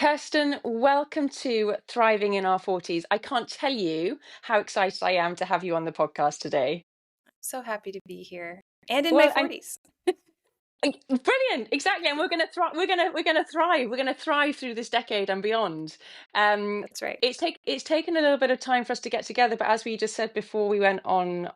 Kirsten, welcome to Thriving in Our 40s. I can't tell you how excited I am to have you on the podcast today. So happy to be here and in my Well, and 40s. brilliant, exactly, and we're going to thrive. We're going to thrive. We're going to thrive through this decade and beyond. Um, That's right. it's taken a little bit of time for us to get together, but as we just said before we went on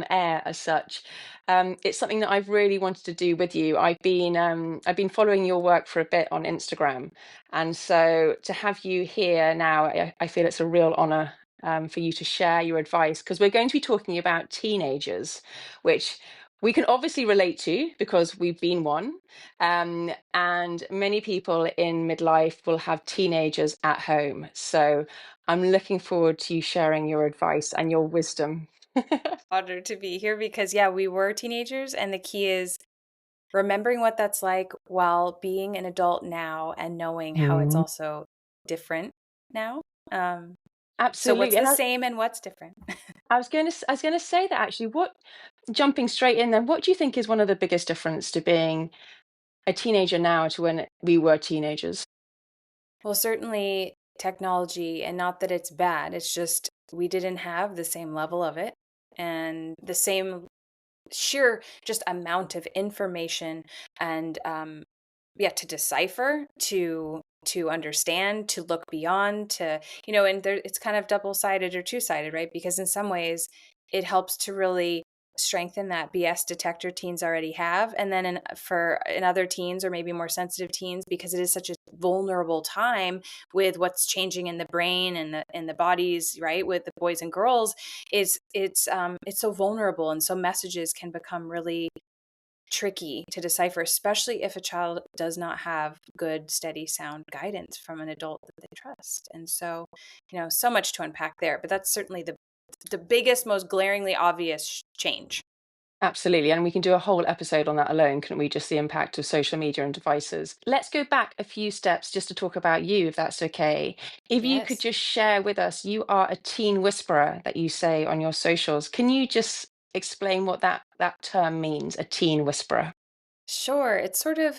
air, as such, it's something that I've really wanted to do with you. I've been following your work for a bit on Instagram, and so to have you here now, I feel it's a real honor. For you to share your advice, because we're going to be talking about teenagers, which we can obviously relate to because we've been one. And many people in midlife will have teenagers at home. So I'm looking forward to you sharing your advice and your wisdom. Honored to be here because, yeah, we were teenagers. And the key is remembering what that's like while being an adult now and knowing how it's Mm. also different now. Um, so, what's Absolutely. the And same and what's different? I was going to say that actually, jumping straight in then, what do you think is one of the biggest difference to being a teenager now to when we were teenagers? Well, certainly technology, and not that it's bad, it's just we didn't have the same level of it and the same sheer just amount of information and yeah, to decipher, to understand, to look beyond, to and there it's kind of double-sided or two-sided, right? Because in some ways it helps to really strengthen that BS detector teens already have, and then in other teens or maybe more sensitive teens, because it is such a vulnerable time with what's changing in the brain and the bodies, right, with the boys and girls, it's so vulnerable, and so messages can become really tricky to decipher, especially if a child does not have good, steady, sound guidance from an adult that they trust. And so, so much to unpack there, but that's certainly the biggest, most glaringly obvious change. Absolutely. And we can do a whole episode on that alone, couldn't we? Just the impact of social media and devices. Let's go back a few steps just to talk about you, if that's okay. If you could Yes. just share with us, you are a teen whisperer that you say on your socials. Can you just explain what that term means, a teen whisperer? Sure. It sort of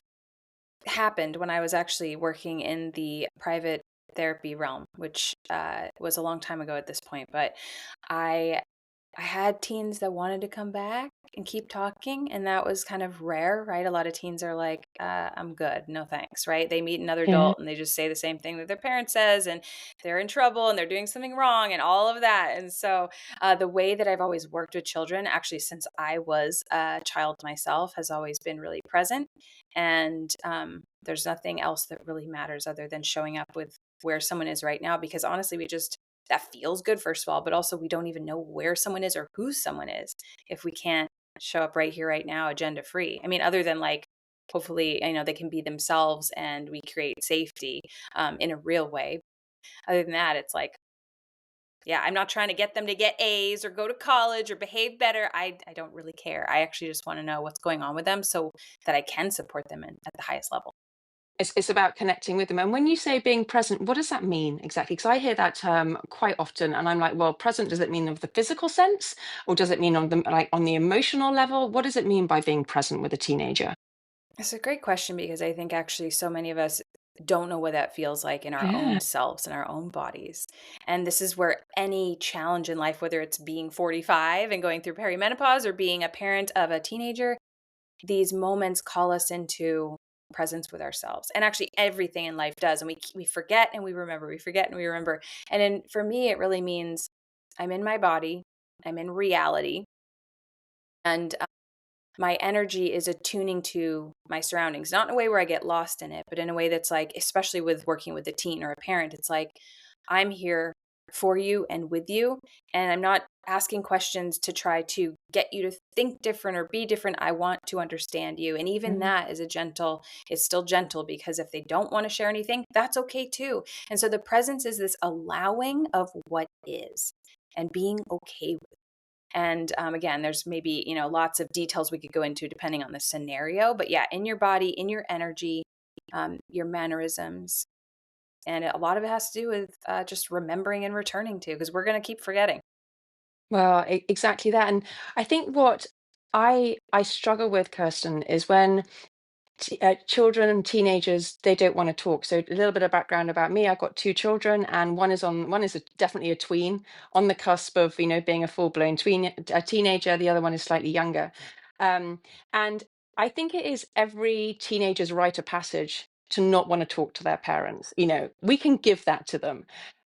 happened when I was actually working in the private therapy realm, which was a long time ago at this point. But I I had teens that wanted to come back and keep talking, and that was kind of rare, right? A lot of teens are like, I'm good, no thanks, right? They meet another Yeah. adult and they just say the same thing that their parent says, and they're in trouble and they're doing something wrong and all of that. And so, the way that I've always worked with children, actually, since I was a child myself, has always been really present. And there's nothing else that really matters other than showing up with where someone is right now, because honestly, that feels good, first of all, but also we don't even know where someone is or who someone is if we can't show up right here, right now, agenda free. I mean, other than like, hopefully, they can be themselves and we create safety in a real way. Other than that, it's like, yeah, I'm not trying to get them to get A's or go to college or behave better. I don't really care. I actually just want to know what's going on with them so that I can support them at the highest level. It's about connecting with them. And when you say being present, what does that mean exactly? Because I hear that term quite often, and I'm like, well, present, does it mean of the physical sense, or does it mean on the emotional level? What does it mean by being present with a teenager? It's a great question, because I think actually so many of us don't know what that feels like in our Yeah. own selves, in our own bodies. And this is where any challenge in life, whether it's being 45 and going through perimenopause or being a parent of a teenager, these moments call us into presence with ourselves. And actually everything in life does. And we forget and we remember, we forget and we remember. For me, it really means I'm in my body, I'm in reality, and my energy is attuning to my surroundings, not in a way where I get lost in it, but in a way that's like, especially with working with a teen or a parent, it's like, I'm here for you and with you. And I'm not asking questions to try to get you to think different or be different. I want to understand you. And even Mm. that it's still gentle, because if they don't want to share anything, that's okay too. And so the presence is this allowing of what is and being okay with. And again, there's maybe, lots of details we could go into depending on the scenario. But yeah, in your body, in your energy, your mannerisms. And a lot of it has to do with just remembering and returning to, because we're going to keep forgetting. Well, exactly that. And I think what I struggle with, Kirsten, is when children and teenagers, they don't want to talk. So a little bit of background about me: I've got two children, and one is definitely a tween, on the cusp of, you know, being a full-blown tween, a teenager. The other one is slightly younger. And I think it is every teenager's rite of passage to not want to talk to their parents. You know, we can give that to them,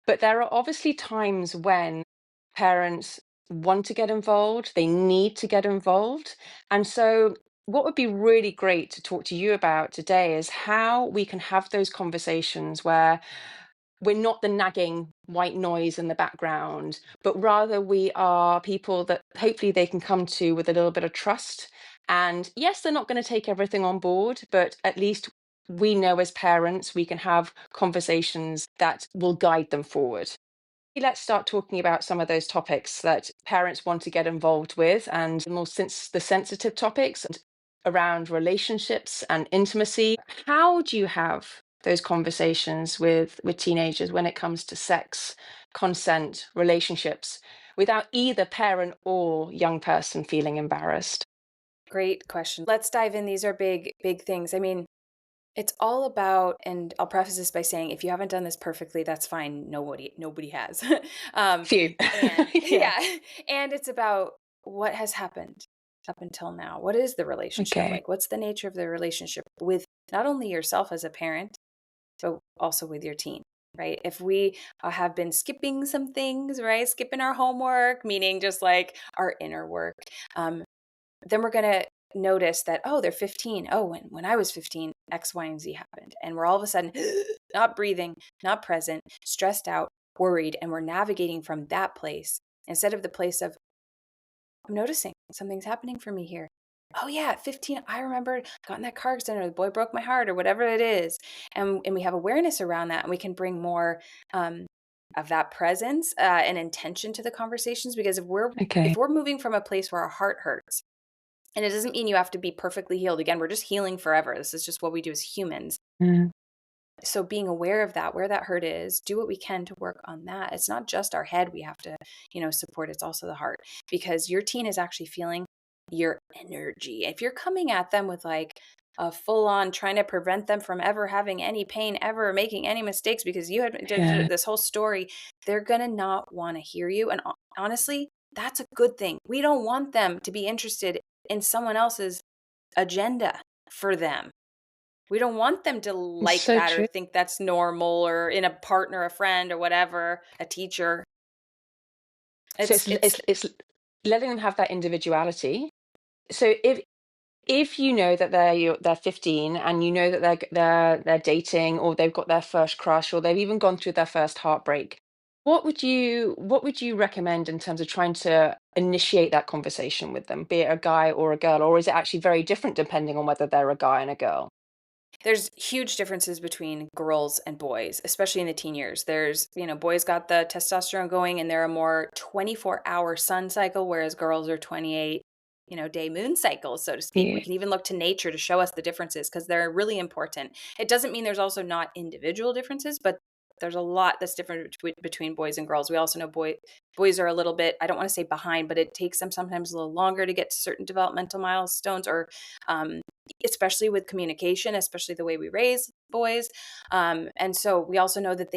but there are obviously times when parents want to get involved, they need to get involved. And so, what would be really great to talk to you about today is how we can have those conversations where we're not the nagging white noise in the background, but rather we are people that hopefully they can come to with a little bit of trust. And yes, they're not going to take everything on board, but at least we know as parents we can have conversations that will guide them forward. Let's start talking about some of those topics that parents want to get involved with, and more since the sensitive topics around relationships and intimacy. How do you have those conversations with teenagers when it comes to sex, consent, relationships, without either parent or young person feeling embarrassed? Great question. Let's dive in. These are big, big things. I mean, it's all about, and I'll preface this by saying, if you haven't done this perfectly, that's fine. Nobody has. um, Few. and Yeah. yeah, and it's about what has happened up until now. What is the relationship Okay. like? What's the nature of the relationship with not only yourself as a parent, but also with your teen, right? If we have been skipping some things, right? Skipping our homework, meaning just like our inner work, um, then we're going to notice that, oh, they're 15. Oh, when I was 15, X, Y, and Z happened. And we're all of a sudden not breathing, not present, stressed out, worried. And we're navigating from that place instead of the place of, I'm noticing something's happening for me here. Oh yeah, at 15, I remember got in that car accident, or the boy broke my heart, or whatever it is. And we have awareness around that, and we can bring more of that presence and intention to the conversations. Because if Okay. we're moving from a place where our heart hurts, and it doesn't mean you have to be perfectly healed. Again, we're just healing forever. This is just what we do as humans. Mm. So being aware of that, where that hurt is, do what we can to work on that. It's not just our head we have to, support. It's also the heart, because your teen is actually feeling your energy. If you're coming at them with like a full on trying to prevent them from ever having any pain, ever making any mistakes because you had Yeah. this whole story, they're going to not want to hear you. And honestly, that's a good thing. We don't want them to be interested in someone else's agenda for them. We don't want them to It's like so that or true. think that's normal, or in a partner, a friend, or whatever, a teacher. So It's it's letting them have that individuality. So if you know that they're 15, and you know that they're dating, or they've got their first crush, or they've even gone through their first heartbreak, what would you recommend in terms of trying to initiate that conversation with them, be it a guy or a girl, or is it actually very different depending on whether they're a guy and a girl? There's huge differences between girls and boys, especially in the teen years. Boys got the testosterone going and they're a more 24-hour sun cycle, whereas girls are 28, day moon cycles, so to speak. We Yeah. can even look to nature to show us the differences because they're really important. It doesn't mean there's also not individual differences, but there's a lot that's different between boys and girls. We also know boys are a little bit, I don't want to say behind, but it takes them sometimes a little longer to get to certain developmental milestones, or um, especially with communication, especially the way we raise boys. And so we also know that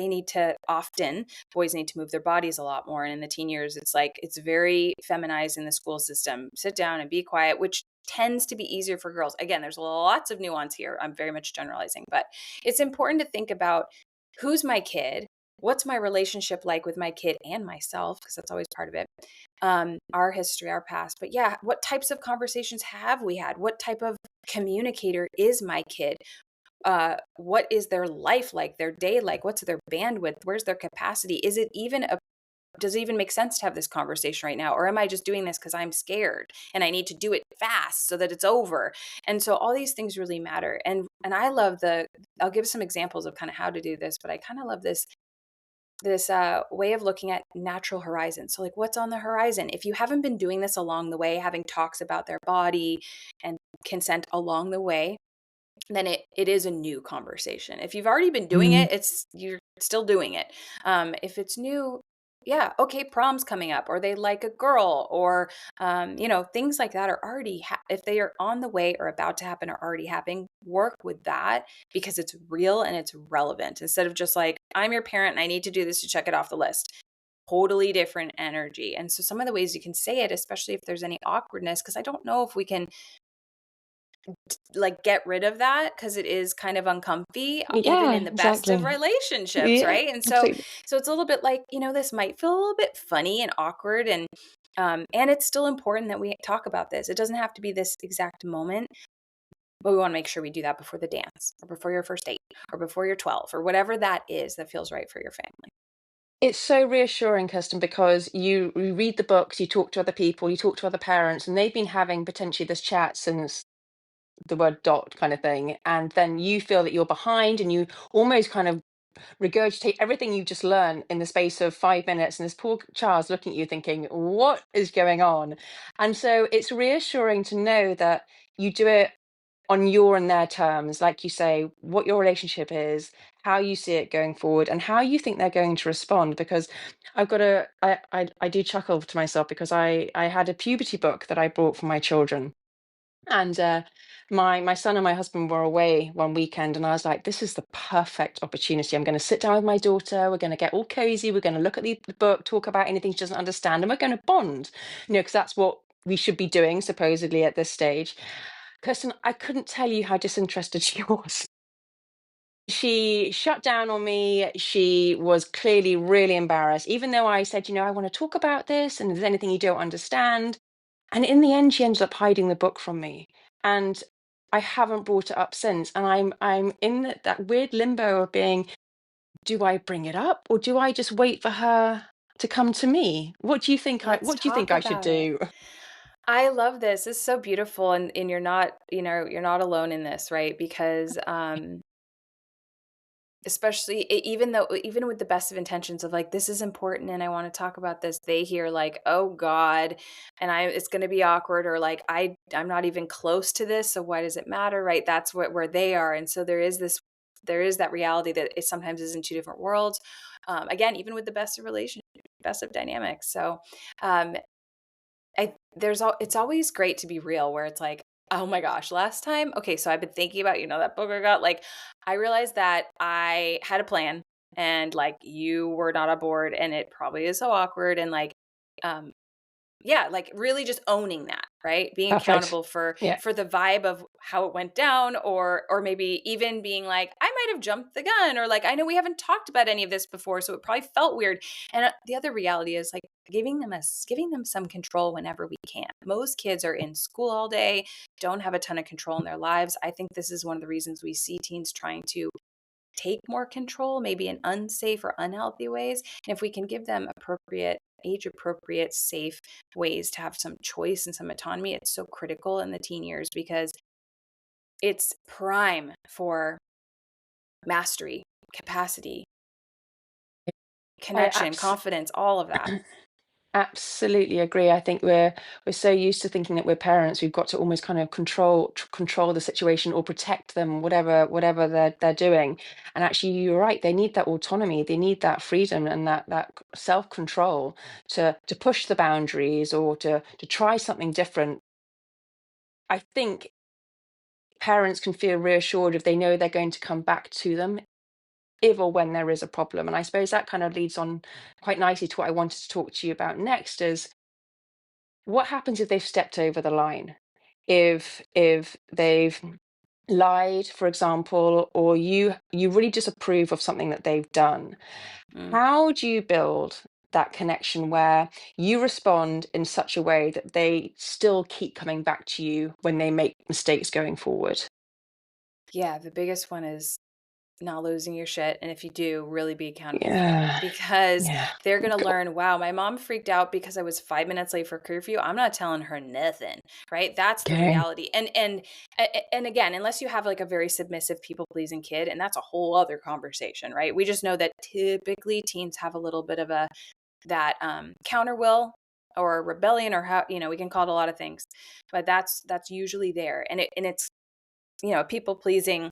boys need to move their bodies a lot more. And in the teen years, it's very feminized in the school system. Sit down and be quiet, which tends to be easier for girls. Again, there's lots of nuance here. I'm very much generalizing, but it's important to think about who's my kid, what's my relationship like with my kid and myself, because that's always part of it. Our history, our past. But yeah, what types of conversations have we had? What type of communicator is my kid? What is their life like, their day like? What's their bandwidth? Where's their capacity? Does it even make sense to have this conversation right now? Or am I just doing this because I'm scared and I need to do it fast so that it's over? And so all these things really matter. And I love I'll give some examples of kind of how to do this, but I kind of love this way of looking at natural horizons. So like, what's on the horizon? If you haven't been doing this along the way, having talks about their body and consent along the way, then it is a new conversation. If you've already been doing Mm. it, you're still doing it. If it's new, yeah, okay, prom's coming up, or they like a girl, or things like that are already if they are on the way or about to happen or already happening. Work with that because it's real and it's relevant, instead of just like, I'm your parent and I need to do this to check it off the list. Totally different energy. And so some of the ways you can say it, especially if there's any awkwardness, because I don't know if we can like get rid of that, because it is kind of uncomfy even in Yeah, the best of exactly. relationships, Yeah, right? And so absolutely. so it's a little bit like, this might feel a little bit funny and awkward, and it's still important that we talk about this. It doesn't have to be this exact moment, but we want to make sure we do that before the dance, or before your first date, or before you're 12, or whatever that is that feels right for your family. It's so reassuring, Kirsten, because you read the books, you talk to other people, you talk to other parents, and they've been having potentially this chat since the word dot kind of thing. And then you feel that you're behind and you almost kind of regurgitate everything you've just learned in the space of 5 minutes. And this poor child's looking at you thinking, what is going on? And so it's reassuring to know that you do it on your and their terms, like you say, what your relationship is, how you see it going forward, and how you think they're going to respond. Because I do chuckle to myself because I had a puberty book that I bought for my children, and my son and my husband were away one weekend, and I was like, this is the perfect opportunity. I'm going to sit down with my daughter. We're going to get all cozy. We're going to look at the book, talk about anything she doesn't understand, and we're going to bond. Because that's what we should be doing supposedly at this stage. Kirsten, I couldn't tell you how disinterested she was. She shut down on me. She was clearly really embarrassed, even though I said, I want to talk about this, and if there's anything you don't understand. And in the end, she ended up hiding the book from me. And I haven't brought it up since. And I'm in that weird limbo of being, do I bring it up or do I just wait for her to come to me? Let's What do you think talk I should about it. do? I love this. It's so beautiful, and you're not, you're not alone in this, right? Because especially even with the best of intentions of like, this is important and I want to talk about this, they hear like, oh God, and it's going to be awkward, or like, I'm not even close to this, so why does it matter, right? That's where they are. And so there is that reality that it sometimes is in two different worlds. Again, even with the best of relationship, best of dynamics. So um it's always great to be real, where it's like, oh my gosh, last time, okay, so I've been thinking about, that book I got, like, I realized that I had a plan, and like, you were not on board, and it probably is so awkward, and like, um yeah, like really just owning that, right? Being Perfect. accountable for Yeah. the vibe of how it went down, or maybe even being like, I might have jumped the gun, or like, I know we haven't talked about any of this before, so it probably felt weird. And the other reality is like, giving them some control whenever we can. Most kids are in school all day, don't have a ton of control in their lives. I think this is one of the reasons we see teens trying to take more control, maybe in unsafe or unhealthy ways. And if we can give them age appropriate, safe ways to have some choice and some autonomy, it's so critical in the teen years, because it's prime for mastery, capacity, I connection, confidence, all of that. absolutely agree. I think we're so used to thinking that we're parents, we've got to almost kind of control the situation or protect them, whatever they're doing. And actually, you're right. They need that autonomy. They need that freedom and that self control to push the boundaries or to try something different. I think parents can feel reassured if they know they're going to come back to them if or when there is a problem. And I suppose that kind of leads on quite nicely to what I wanted to talk to you about next is what happens if they've stepped over the line? If they've lied, for example, or you really disapprove of something that they've done, Mm. how do you build that connection where you respond in such a way that they still keep coming back to you when they make mistakes going forward? Yeah, the biggest one is not losing your shit, and if you do, really be accountable for it, Yeah. because Yeah. they're gonna learn, wow, my mom freaked out because I was 5 minutes late for curfew. I'm not telling her nothing, right? That's the Okay. reality. And again, unless you have like a very submissive, people pleasing kid, and that's a whole other conversation, right? We just know that typically teens have a little bit of that counter will or rebellion, or how, we can call it a lot of things, but that's usually there, and it's people pleasing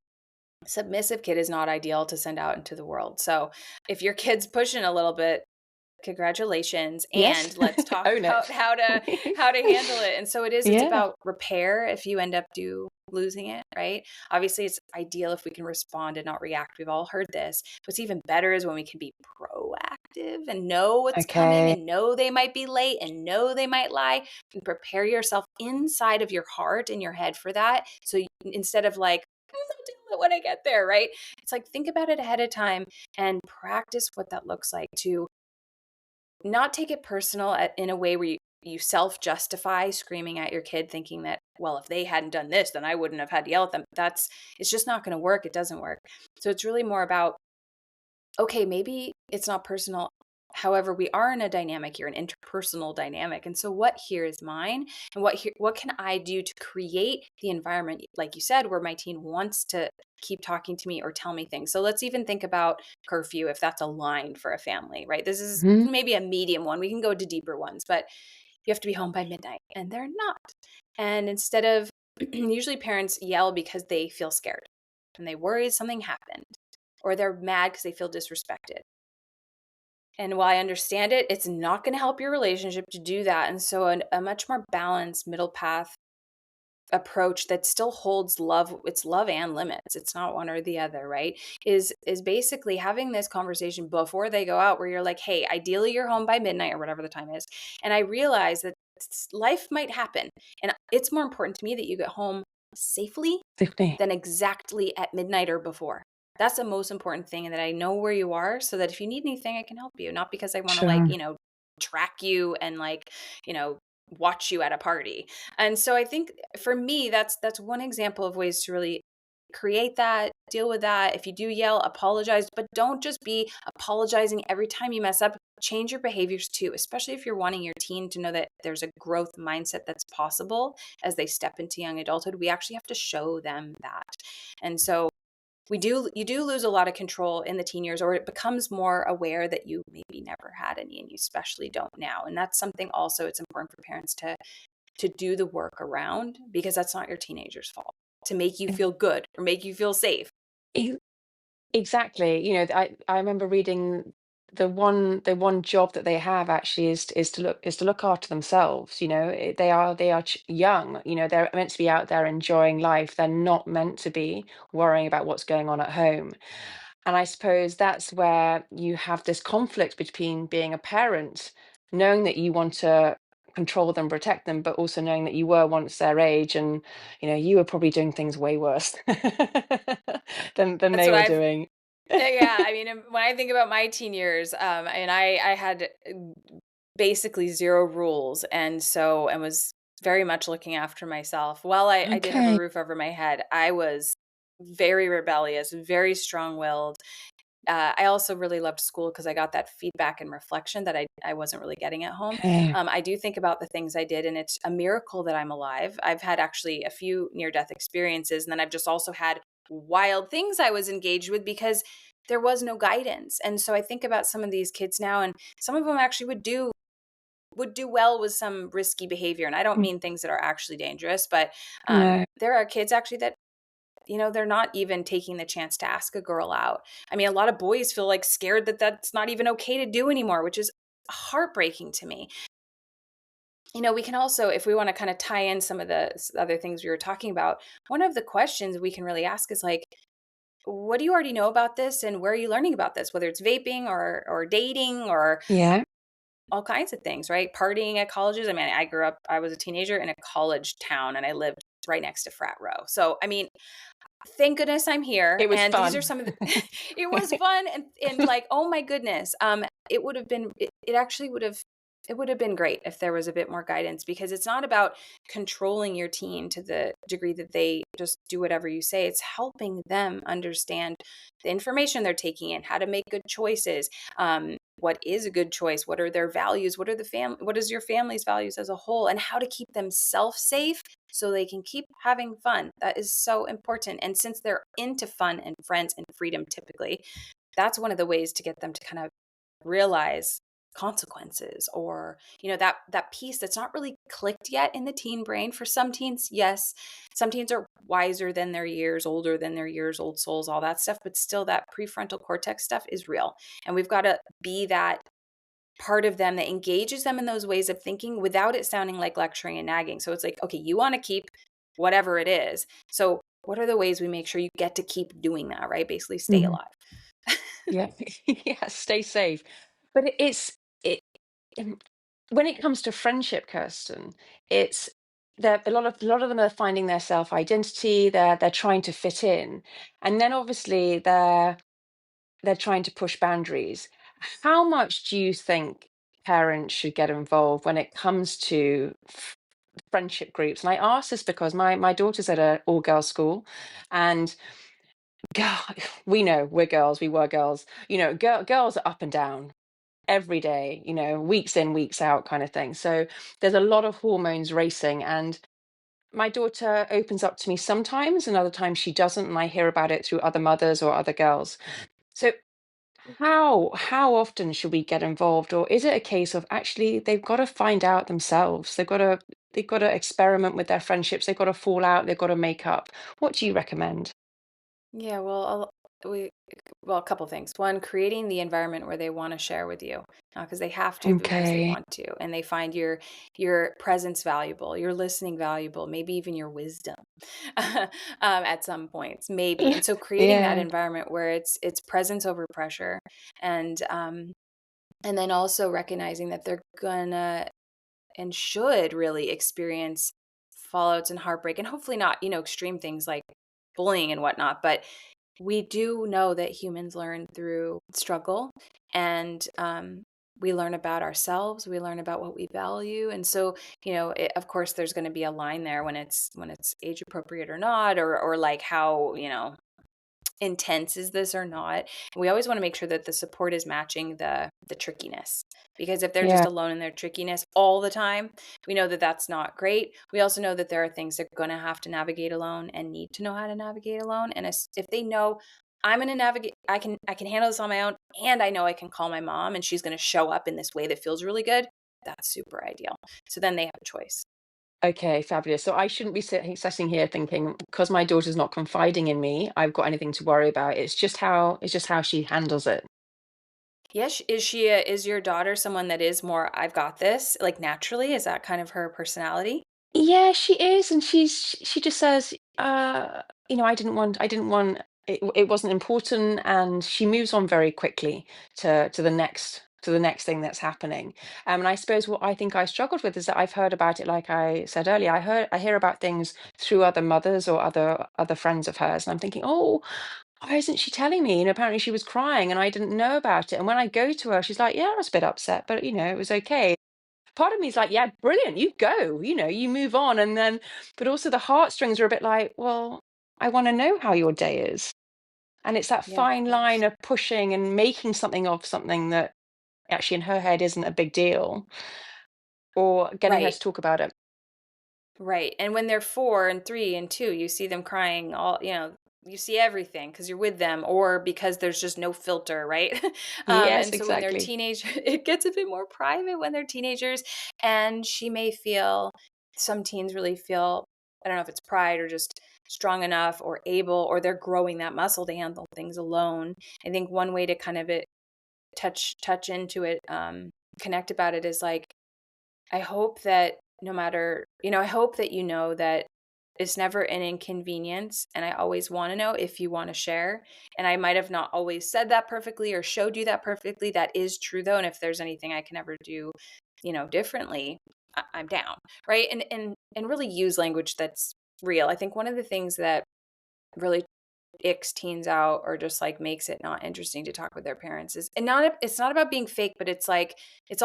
submissive kid is not ideal to send out into the world. So if your kid's pushing a little bit, congratulations, Yes. and let's talk Own about it. how to handle it. And so it's Yeah. about repair if you end up losing it, right? Obviously it's ideal if we can respond and not react. We've all heard this. What's even better is when we can be proactive and know what's coming Okay. and know they might be late and know they might lie, and prepare yourself inside of your heart and your head for that. So instead of like, I'll deal with it when I get there, right? It's like, think about it ahead of time and practice what that looks like, to not take it personal in a way where you self-justify screaming at your kid thinking that, well, if they hadn't done this, then I wouldn't have had to yell at them. It's just not going to work. It doesn't work. So it's really more about, okay, maybe it's not personal. However, we are in a dynamic here, an interpersonal dynamic. And so what here is mine, and what can I do to create the environment, like you said, where my teen wants to keep talking to me or tell me things. So let's even think about curfew, if that's a line for a family, right? This is Mhm. maybe a medium one. We can go to deeper ones, but you have to be home by midnight, and they're not. And instead of, usually parents yell because they feel scared and they worry something happened, or they're mad because they feel disrespected. And while I understand it, it's not going to help your relationship to do that. And so a much more balanced middle path approach that still holds love, it's love and limits, it's not one or the other, right, is basically having this conversation before they go out, where you're like, hey, ideally you're home by midnight or whatever the time is, and I realize that life might happen, and it's more important to me that you get home safely Definitely. than exactly at midnight or before. That's the most important thing, and that I know where you are, so that if you need anything, I can help you. Not because I want to, like, Sure. track you and, like, you know, watch you at a party. And so I think for me, that's one example of ways to really create that, deal with that. If you do yell, apologize, but don't just be apologizing every time you mess up. Change your behaviors too, especially if you're wanting your teen to know that there's a growth mindset that's possible as they step into young adulthood. We actually have to show them that. And so you do lose a lot of control in the teen years, or it becomes more aware that you maybe never had any and you especially don't now. And that's something also it's important for parents to do the work around, because that's not your teenager's fault to make you feel good or make you feel safe. E- Exactly. I remember reading the one job that they have actually is to look after themselves. They are young. They're meant to be out there enjoying life. They're not meant to be worrying about what's going on at home. And I suppose that's where you have this conflict between being a parent, knowing that you want to control them, protect them, but also knowing that you were once their age, and you were probably doing things way worse than That's they what were I've doing. Yeah, I mean, when I think about my teen years, and I had basically zero rules, and was very much looking after myself. While I did have a Okay. roof over my head, I was very rebellious, very strong-willed. I also really loved school because I got that feedback and reflection that I wasn't really getting at home. Okay. I do think about the things I did, and it's a miracle that I'm alive. I've had actually a few near-death experiences, and then I've just also had wild things I was engaged with because there was no guidance. And so I think about some of these kids now, and some of them actually would do well with some risky behavior. And I don't Mm. mean things that are actually dangerous, but No. there are kids actually that they're not even taking the chance to ask a girl out. I mean, a lot of boys feel like scared that that's not even okay to do anymore, which is heartbreaking to me. We can also, if we want to kind of tie in some of the other things we were talking about, one of the questions we can really ask is like, what do you already know about this, and where are you learning about this? Whether it's vaping or dating or Yeah. all kinds of things, right? Partying at colleges. I mean, I was a teenager in a college town, and I lived right next to frat row. So, I mean, thank goodness I'm here. It was And these are fun. some of the it was fun, and like, oh my goodness. It would have been it actually would have been great if there was a bit more guidance, because it's not about controlling your teen to the degree that they just do whatever you say. It's helping them understand the information they're taking in, how to make good choices. What is a good choice? What are their values? What is your family's values as a whole, and how to keep them self safe so they can keep having fun. That is so important. And since they're into fun and friends and freedom typically, that's one of the ways to get them to kind of realize consequences, or that piece that's not really clicked yet in the teen brain. For some teens, yes, some teens are wiser than their years, older than their years, old souls, all that stuff, but still that prefrontal cortex stuff is real, and we've got to be that part of them that engages them in those ways of thinking without it sounding like lecturing and nagging. So it's like, okay, you want to keep whatever it is. So what are the ways we make sure you get to keep doing that, right? Basically stay Mhm. alive. Yeah. Yeah, stay safe. But it um, when it comes to friendship, Kirsten, it's there a lot of them are finding their self-identity, they're trying to fit in. And then obviously they're trying to push boundaries. How much do you think parents should get involved when it comes to friendship groups? And I ask this because my daughter's at a all girls school, and God, we know we're girls, we were girls. Girls are up and down every day, weeks in, weeks out kind of thing. So there's a lot of hormones racing, and my daughter opens up to me sometimes, and other times she doesn't, and I hear about it through other mothers or other girls. So how often should we get involved, or is it a case of actually they've got to find out themselves? They've got to experiment with their friendships. They've got to fall out. They've got to make up. What do you recommend? Yeah, we a couple things. One, creating the environment where they want to share with you, because they have to, but because they Okay. want to, and they find your presence valuable, your listening valuable, maybe even your wisdom, at some points, maybe. And so, creating that Yeah. environment where it's presence over pressure, and and then also recognizing that they're gonna and should really experience fallouts and heartbreak, and hopefully not, extreme things like bullying and whatnot, but we do know that humans learn through struggle, and we learn about ourselves, we learn about what we value. And so, of course there's going to be a line there when it's age appropriate or not, or like how, intense is this or not. We always want to make sure that the support is matching the trickiness, because if they're Yeah. just alone in their trickiness all the time, we know that that's not great. We also know that there are things they're going to have to navigate alone and need to know how to navigate alone. And if they know, I'm going to navigate, I can handle this on my own, and I know I can call my mom and she's going to show up in this way that feels really good, that's super ideal. So then they have a choice. Okay, fabulous. So I shouldn't be sitting here thinking because my daughter's not confiding in me, I've got anything to worry about. It's just how she handles it. Yes, is your daughter someone that is more "I've got this," like, naturally? Is that kind of her personality? Yeah, she is, and she just says, I didn't want it wasn't important, and she moves on very quickly to the next thing that's happening. And I suppose what I think I struggled with is that I've heard about it, like I said earlier. I hear about things through other mothers or other friends of hers, and I'm thinking, oh, why isn't she telling me? Apparently she was crying and I didn't know about it. And when I go to her, she's like, yeah, I was a bit upset, but it was okay. Part of me is like, yeah, brilliant, you go, you move on. And then, but also the heartstrings are a bit like, well, I want to know how your day is. And it's that Yeah, of fine line course. of pushing and making something of something that actually in her head isn't a big deal, or getting her Right. to talk about it. Right, and when they're 4 and 3 and 2, you see them crying you see everything because 'cause you're with them, or because there's just no filter, right? Yes, And so when they're exactly. teenage it gets a bit more private when they're teenagers, and she may feel some teens really feel, I don't know if it's pride or just strong enough or able, or they're growing that muscle to handle things alone. I think one way to kind of touch into it, connect about it is like, I hope that no matter, I hope that you know that it's never an inconvenience. And I always want to know if you want to share. And I might have not always said that perfectly or showed you that perfectly. That is true though. And if there's anything I can ever do, differently, I'm down. Right. And really use language that's real. I think one of the things that really icks teens out or just like makes it not interesting to talk with their parents is, and not it's not about being fake, but it's like it's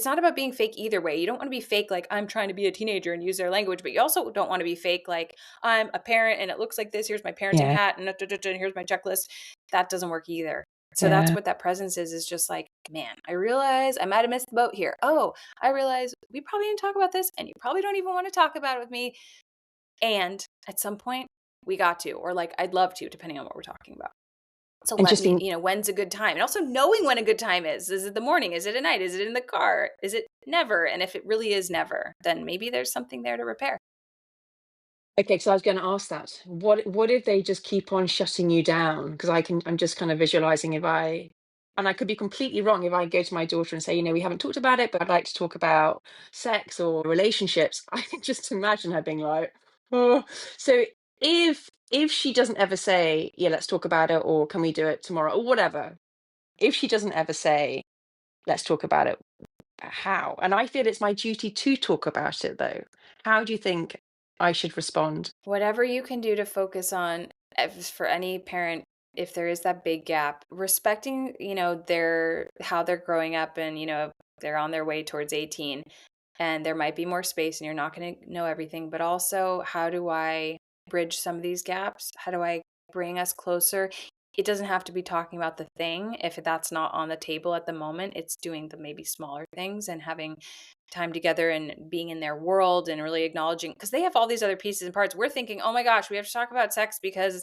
not about being fake either way. You don't want to be fake like I'm trying to be a teenager and use their language, but you also don't want to be fake like I'm a parent and it looks like this, here's my parenting Yeah, hat, and here's my checklist. That doesn't work either. So that's yeah. what that presence is just like, man, I realize I might have missed the boat here. Oh, I realize we probably didn't talk about this, and you probably don't even want to talk about it with me. And at some point, we got to, or like, I'd love to, depending on what we're talking about. So And let just me, being when's a good time? And also knowing when a good time is. Is it the morning? Is it at night? Is it in the car? Is it never? And if it really is never, then maybe there's something there to repair. okay, so I was going to ask that. What if they just keep on shutting you down? Because I'm just kind of visualizing if I and I could be completely wrong if I go to my daughter and say, we haven't talked about it, but I'd like to talk about sex or relationships. I can just imagine her being like, oh. So if she doesn't ever say, yeah, let's talk about it, or can we do it tomorrow, or whatever, if she doesn't ever say, let's talk about it, how? And I feel it's my duty to talk about it, though. How do you think I should respond? Whatever you can do to focus on, for any parent, if there is that big gap, respecting, their how they're growing up, and they're on their way towards 18, and there might be more space and you're not going to know everything, but also, how do I bridge some of these gaps? How do I bring us closer? It doesn't have to be talking about the thing if that's not on the table at the moment. It's doing the maybe smaller things and having time together and being in their world and really acknowledging, because they have all these other pieces and parts. We're thinking, oh my gosh, we have to talk about sex because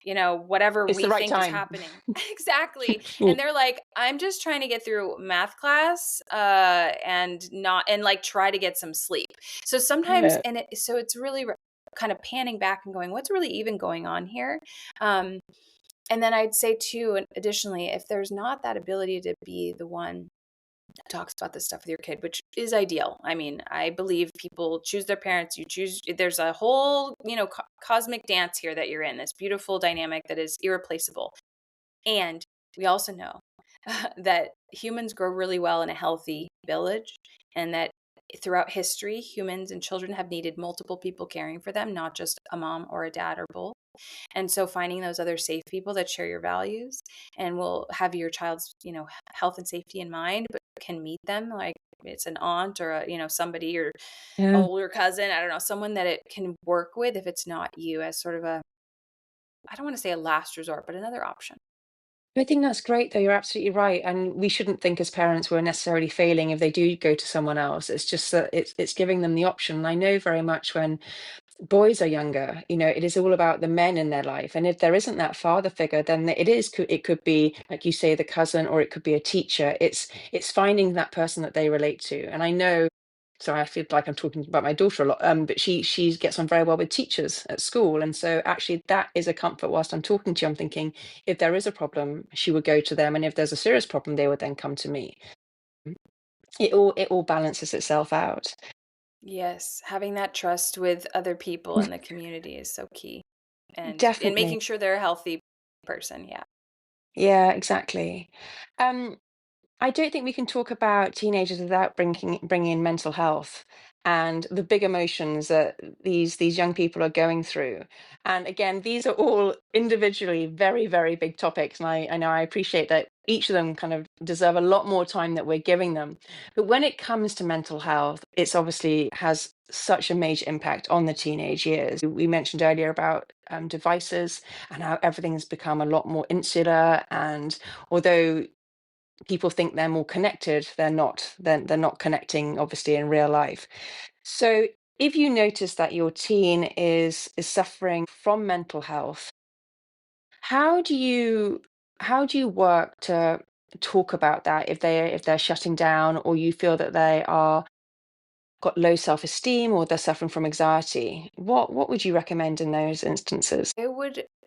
whatever It's the we right think is time. happening. Exactly. Mm, And they're like, I'm just trying to get through math class, and like try to get some sleep. So sometimes, yeah. so it's really kind of panning back and going, what's really even going on here? um and then I'd say too, and additionally, if there's not that ability to be the one talks about this stuff with your kid, which is ideal. I mean, I believe people choose their parents. You choose, there's a whole, cosmic dance here that you're in, this beautiful dynamic that is irreplaceable. And we also know that humans grow really well in a healthy village, and that throughout history, humans and children have needed multiple people caring for them, not just a mom or a dad or both. And so finding those other safe people that share your values and will have your child's, health and safety in mind, but can meet them, like it's an aunt or somebody, or Yeah. older cousin, I don't know, someone that it can work with if it's not you, as sort of a, I don't want to say a last resort, but another option. I think that's great, though. You're absolutely right. And we shouldn't think as parents we're necessarily failing if they do go to someone else. It's just that it's giving them the option. And I know very much when boys are younger, it is all about the men in their life. And if there isn't that father figure, then it could be, like you say, the cousin, or it could be a teacher. It's finding that person that they relate to. And I know, sorry, I feel like I'm talking about my daughter a lot, but she gets on very well with teachers at school. And so actually that is a comfort. Whilst I'm talking to you, I'm thinking, if there is a problem, she would go to them. And if there's a serious problem, they would then come to me. It all balances itself out. Yes, having that trust with other people in the community is so key, and Definitely. making sure they're a healthy person. Yeah. Yeah, exactly. Um, I don't think we can talk about teenagers without bringing in mental health and the big emotions that these young people are going through. And again, these are all individually very, very big topics. And I know I appreciate that each of them kind of deserve a lot more time that we're giving them. But when it comes to mental health, it's obviously has such a major impact on the teenage years. We mentioned earlier about devices and how everything has become a lot more insular. And although people think they're more connected, they're not. They're not connecting, obviously, in real life. So if you notice that your teen is suffering from mental health, how do you work to talk about that if they're shutting down, or you feel that they are got low self-esteem, or they're suffering from anxiety? What would you recommend in those instances?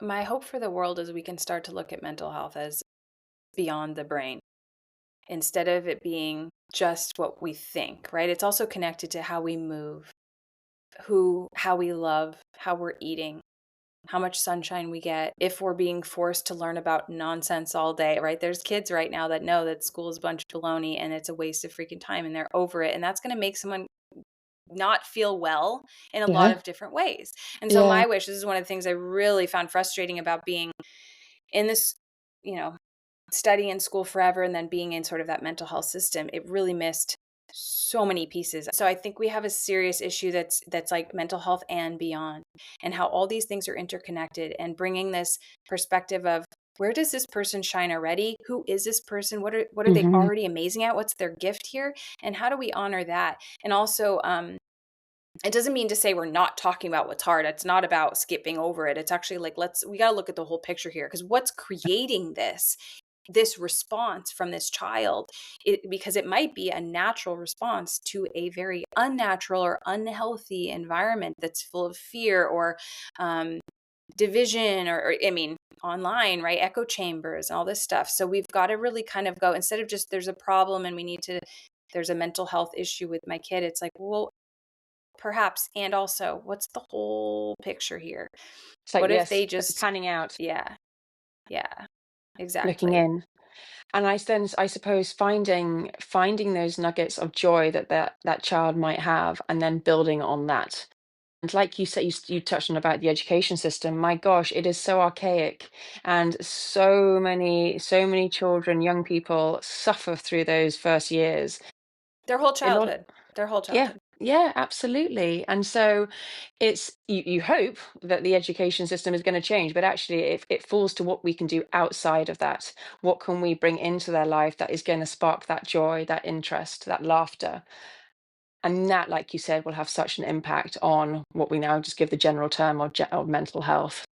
My hope for the world is we can start to look at mental health as beyond the brain, instead of it being just what we think, right? It's also connected to how we move, how we love, how we're eating, how much sunshine we get, if we're being forced to learn about nonsense all day, right? There's kids right now that know that school is a bunch of baloney and it's a waste of freaking time, and they're over it. And that's going to make someone not feel well in a lot Yeah, of different ways. And so yeah. my wish, this is one of the things I really found frustrating about being in this, you know, studying in school forever and then being in sort of that mental health system. It really missed so many pieces. So I think we have a serious issue that's like mental health and beyond, and how all these things are interconnected, and bringing this perspective of, where does this person shine already? Who is this person? What are they Hmm. already amazing at? What's their gift here? And how do we honor that? And also, it doesn't mean to say we're not talking about what's hard. It's not about skipping over it. It's actually like, we got to look at the whole picture here, because what's creating this response from this child, because it might be a natural response to a very unnatural or unhealthy environment that's full of fear or division, or I mean, online, right? Echo chambers and all this stuff. So we've got to really kind of go, instead of just there's a problem and there's a mental health issue with my kid. It's like, well, perhaps, and also, what's the whole picture here? It's like, What if yes, they just, panning out, yeah, yeah, looking exactly. in. And I suppose finding those nuggets of joy that child might have, and then building on that. And like you said, you touched on about the education system. My gosh, it is so archaic, and so many children, young people suffer through those first years. Their whole A lot, childhood, their whole yeah, childhood. yeah, absolutely. And so you hope that the education system is going to change, but actually it falls to what we can do outside of that. What can we bring into their life that is going to spark that joy, that interest, that laughter? And that, like you said, will have such an impact on what we now just give the general term of mental health.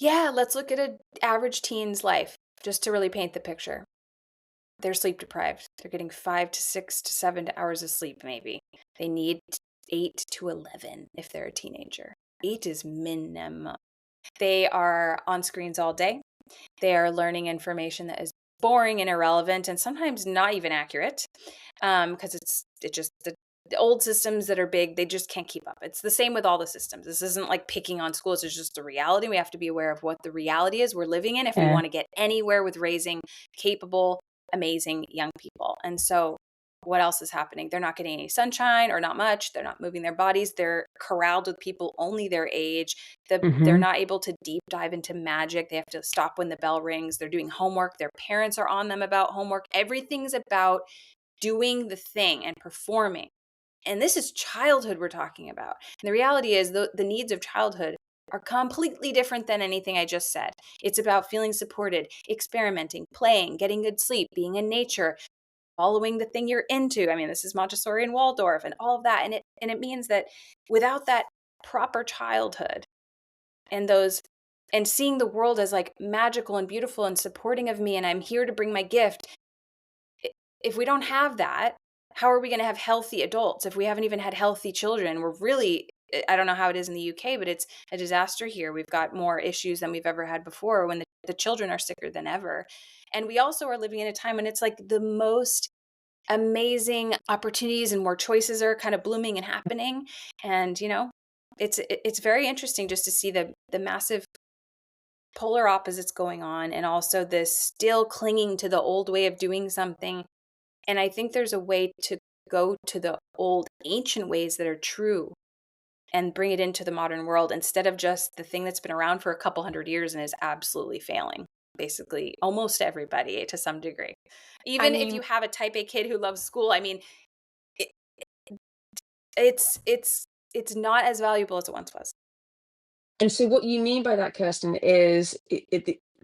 Yeah, let's look at an average teen's life just to really paint the picture. They're sleep deprived. They're getting 5 to 6 to 7 hours of sleep, maybe. They need 8 to 11 if they're a teenager. 8 is minimum. They are on screens all day. They are learning information that is boring and irrelevant and sometimes not even accurate, because it just the old systems that are big, they just can't keep up. It's the same with all the systems. This isn't like picking on schools. It's just the reality. We have to be aware of what the reality is we're living in if we Yeah. want to get anywhere with raising capable, amazing young people. And so what else is happening? They're not getting any sunshine, or not much. They're not moving their bodies. They're corralled with people only their age. They're Hmm. not able to deep dive into magic. They have to stop when the bell rings. They're doing homework. Their parents are on them about homework. Everything's about doing the thing and performing. And this is childhood we're talking about. And the reality is the needs of childhood are completely different than anything I just said. It's about feeling supported, experimenting, playing, getting good sleep, being in nature, following the thing you're into. I mean, this is Montessori and Waldorf and all of that. And it means that without that proper childhood and those and seeing the world as like magical and beautiful and supporting of me and I'm here to bring my gift, if we don't have that, how are we going to have healthy adults if we haven't even had healthy children? We're really, I don't know how it is in the UK, but it's a disaster here. We've got more issues than we've ever had before when the children are sicker than ever. And we also are living in a time when it's like the most amazing opportunities and more choices are kind of blooming and happening. And, it's very interesting just to see the massive polar opposites going on, and also this still clinging to the old way of doing something. And I think there's a way to go to the old ancient ways that are true and bring it into the modern world instead of just the thing that's been around for a couple hundred years and is absolutely failing basically almost everybody to some degree. I Even if you mean, have a type A kid who loves school, I mean, it, it's not as valuable as it once was. and so what you mean by that, Kirsten, is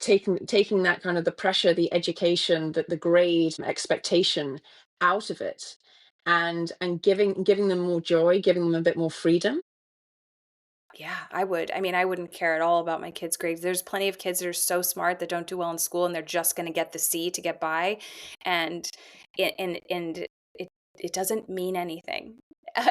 taking that kind of the pressure, the education, the grade expectation out of it, and giving them more joy, giving them a bit more freedom. Yeah, I would. I mean, I wouldn't care at all about my kids' grades. There's plenty of kids that are so smart that don't do well in school and they're just going to get the C to get by, and it doesn't mean anything.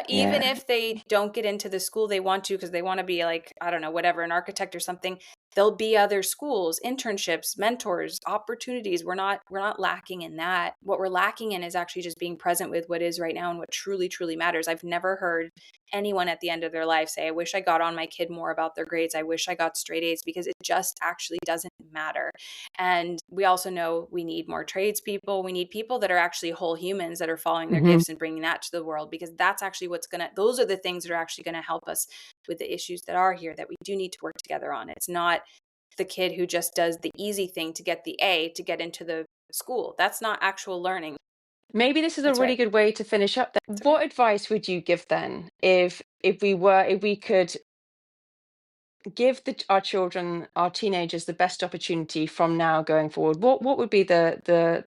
Even Yeah. if they don't get into the school they want to because they want to be like, I don't know, whatever, an architect or something, there'll be other schools, internships, mentors, opportunities. We're not lacking in that. What we're lacking in is actually just being present with what is right now and what truly truly matters. I've never heard anyone at the end of their life say, I wish I got on my kid more about their grades. I wish I got straight A's, because it just actually doesn't matter. And we also know we need more tradespeople. We need people that are actually whole humans that are following their Hmm. gifts and bringing that to the world, because that's actually those are the things that are actually going to help us with the issues that are here that we do need to work together on. It's not the kid who just does the easy thing to get the A to get into the school. That's not actual learning. Maybe this is a That's really right. good way to finish up then. That's right. What advice would you give then if we could give our children, our teenagers, the best opportunity from now going forward? What would be the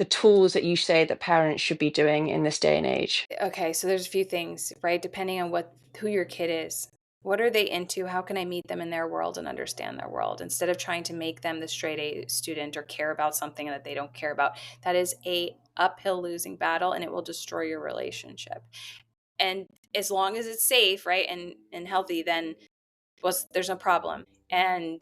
tools that you say that parents should be doing in this day and age? Okay, so there's a few things, right? Depending on who your kid is. What are they into? How can I meet them in their world and understand their world instead of trying to make them the straight A student or care about something that they don't care about? That is a uphill losing battle, and it will destroy your relationship. And as long as it's safe, right, and healthy, then there's no problem. And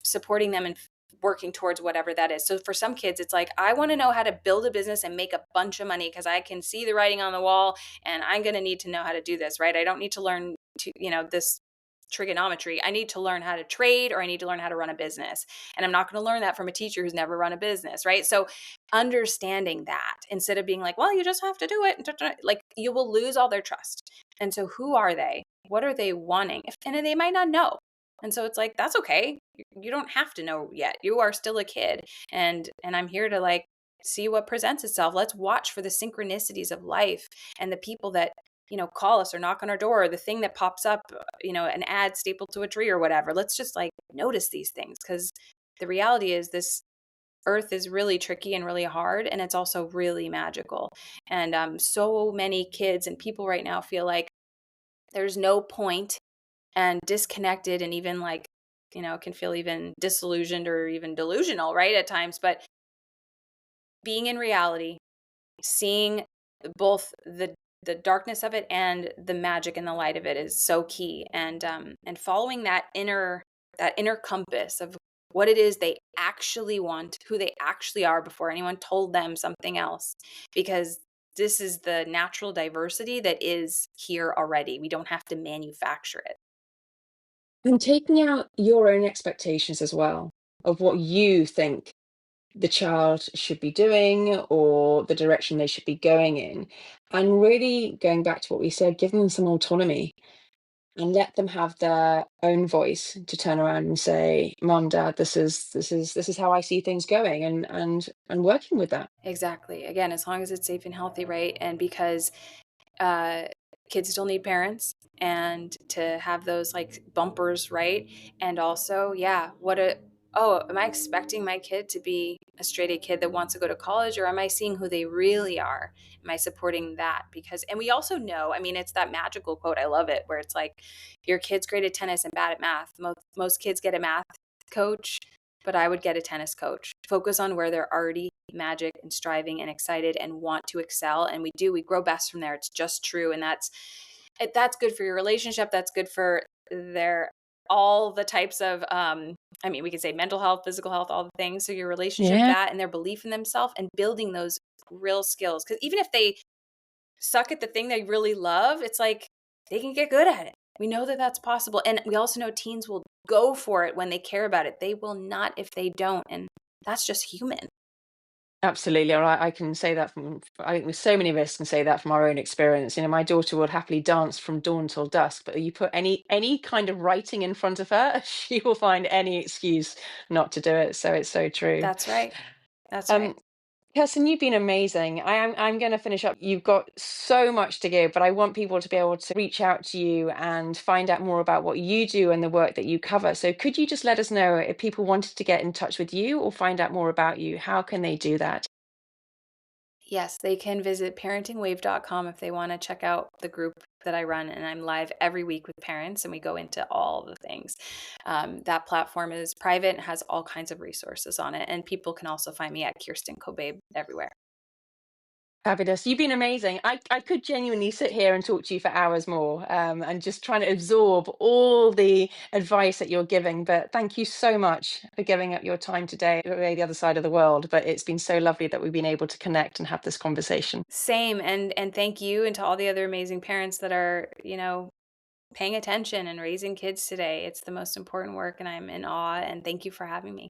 supporting them and working towards whatever that is. So for some kids, it's like, I want to know how to build a business and make a bunch of money because I can see the writing on the wall and I'm going to need to know how to do this, right? I don't need to learn to, this trigonometry. I need to learn how to trade, or I need to learn how to run a business. And I'm not going to learn that from a teacher who's never run a business, right? So understanding that, instead of being like, well, you just have to do it, like, you will lose all their trust. And so who are they? What are they wanting? And they might not know. And so it's like, that's okay. You don't have to know yet. You are still a kid. And I'm here to, like, see what presents itself. Let's watch for the synchronicities of life and the people that, call us or knock on our door, or the thing that pops up, an ad stapled to a tree or whatever. Let's just, like, notice these things, because the reality is this earth is really tricky and really hard, and it's also really magical. And so many kids and people right now feel like there's no point, and disconnected, and even, like, can feel even disillusioned or even delusional, right, at times. But being in reality, seeing both the darkness of it and the magic and the light of it is so key. And following that inner compass of what it is they actually want, who they actually are, before anyone told them something else, because this is the natural diversity that is here already. We don't have to manufacture it. And taking out your own expectations as well of what you think the child should be doing or the direction they should be going in. And really going back to what we said, giving them some autonomy and let them have their own voice to turn around and say, Mom, Dad, this is how I see things going, and working with that. Exactly. Again, as long as it's safe and healthy, right? And because uh, kids still need parents, and to have those, like, bumpers, right? And also, yeah, am I expecting my kid to be a straight A kid that wants to go to college, or am I seeing who they really are? Am I supporting that? Because, and we also know, I mean, it's that magical quote. I love it, where it's like, your kid's great at tennis and bad at math. Most kids get a math coach, but I would get a tennis coach. Focus on where they're already magic and striving and excited and want to excel. And we grow best from there. It's just true. And that's good for your relationship. That's good for their, all the types of, I mean, we could say mental health, physical health, all the things. So your relationship, Yeah, that, and their belief in themselves, and building those real skills. Because even if they suck at the thing they really love, it's like they can get good at it. We know that that's possible. And we also know teens will go for it when they care about it. They will not if they don't. And that's just human. absolutely. I can say that from, I think there's so many of us can say that from our own experience. My daughter would happily dance from dawn till dusk, but you put any kind of writing in front of her, she will find any excuse not to do it. So it's so true. That's right. That's right. Um, Kirsten, you've been amazing. I'm going to finish up. You've got so much to give, but I want people to be able to reach out to you and find out more about what you do and the work that you cover. So could you just let us know if people wanted to get in touch with you or find out more about you, how can they do that? Yes, they can visit parentingwave.com if they want to check out the group that I run. And I'm live every week with parents, and we go into all the things. That platform is private and has all kinds of resources on it. And people can also find me at Kirsten Cobabe everywhere. Fabulous. You've been amazing. I could genuinely sit here and talk to you for hours more, and just trying to absorb all the advice that you're giving. But thank you so much for giving up your time today, away the other side of the world. But it's been so lovely that we've been able to connect and have this conversation. Same. And thank you, and to all the other amazing parents that are, paying attention and raising kids today. It's the most important work, and I'm in awe. And thank you for having me.